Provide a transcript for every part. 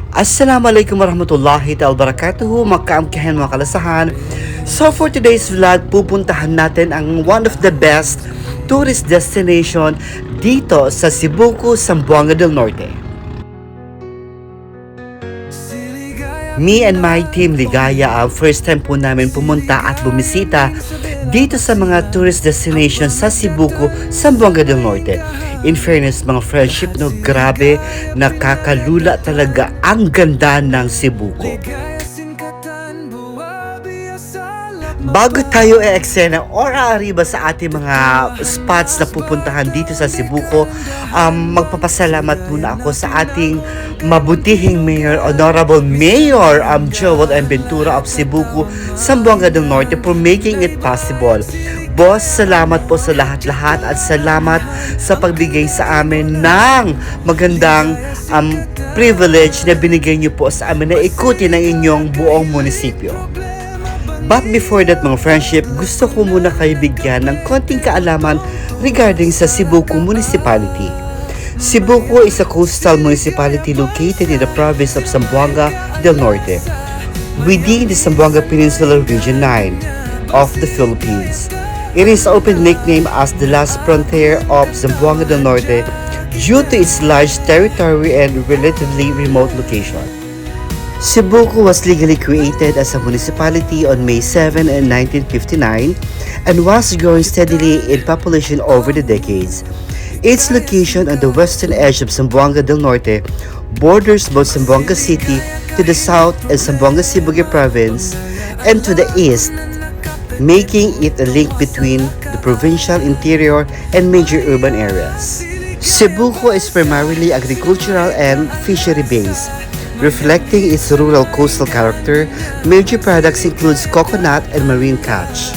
Assalamualaikum warahmatullahi ta'ala barakatuhu, magkaamkihan mga kalasahan. So for today's vlog, pupuntahan natin ang one of the best tourist destination dito sa Cebuco, Zamboanga del Norte. Me and my team Ligaya, first time po namin pumunta at bumisita dito sa mga tourist destination sa Cebuco, Zamboanga del Norte. In fairness mga friendship, no, grabe, nakakalula talaga ang ganda ng Cebuco. Bago tayo e-eksena or aariba sa ating mga spots na pupuntahan dito sa Cebuco, magpapasalamat muna ako sa ating mabutihing Mayor, Honorable Mayor Joel M. Ventura of Cebuco, Zamboanga del Norte for making it possible. Boss, salamat po sa lahat-lahat at salamat sa pagbigay sa amin ng magandang privilege na binigay niyo po sa amin na ikutin ang inyong buong munisipyo. But before that mga friendship, gusto ko muna kayo bigyan ng konting kaalaman regarding sa Cebuco Municipality. Cebuco is a coastal municipality located in the province of Zamboanga del Norte, within the Zamboanga Peninsula Region 9 of the Philippines. It is often nicknamed as the last frontier of Zamboanga del Norte due to its large territory and relatively remote location. Cebuco was legally created as a municipality on May 7, 1959 and was growing steadily in population over the decades. Its location on the western edge of Zamboanga del Norte borders both Zamboanga City to the south and Zamboanga Sibugue Province and to the east, making it a link between the provincial interior and major urban areas. Cebuco is primarily agricultural and fishery-based. Reflecting its rural coastal character, major products includes coconut and marine catch.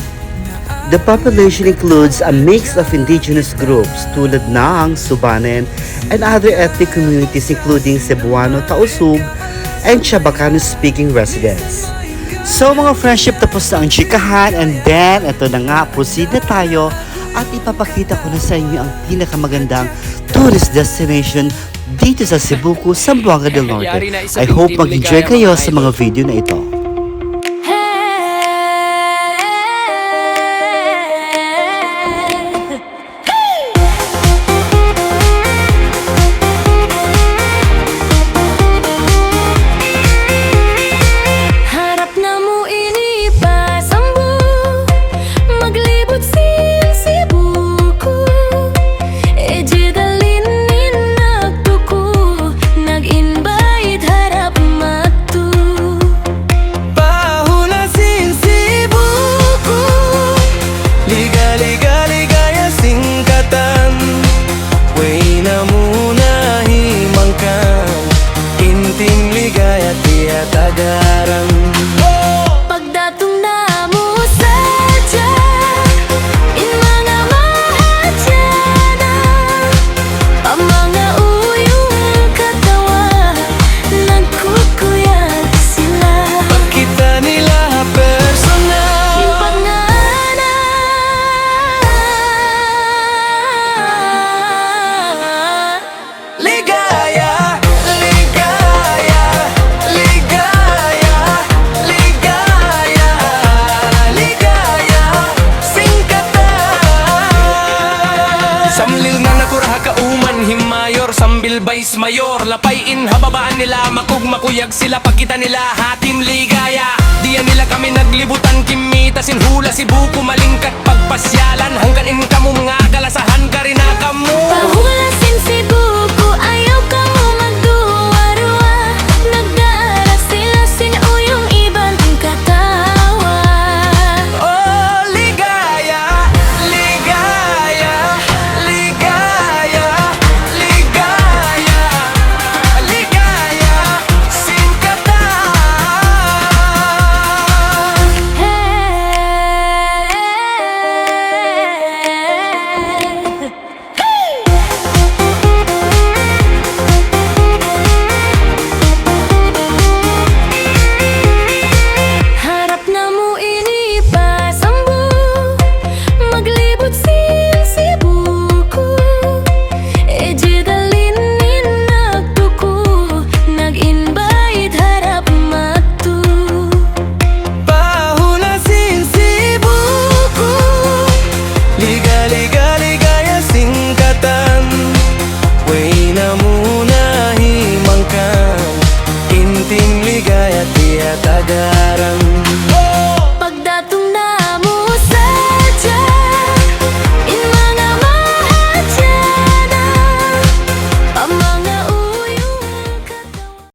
The population includes a mix of indigenous groups tulad ng Subanen and other ethnic communities including Cebuano, Tausug, and Chabacano-speaking residents. So mga friendship, tapos na ang chikahan and then ito na nga, proceed na tayo at ipapakita ko na sa inyo ang pinakamagandang tourist destination dito sa Cebuco, Zamboanga del Norte. I hope mag-enjoy kayo sa mga video na ito. Vice Mayor, lapayin hababaan nila, makuyag sila pagkita nila hating ligaya. Diyan nila kami naglibutan, kimitasin hula Cebuco, malingkat pagpasyalan hanggang in kamo mga kalasahan ka rin na kamo. Pahulasin Cebuco, ayaw kamo magduwa-duwa, nagdara sila sin uyong ibang katawa. Oh, ligaya, ligaya, ligaya, ligaya, ligaya, singkatan. Hey. tagarang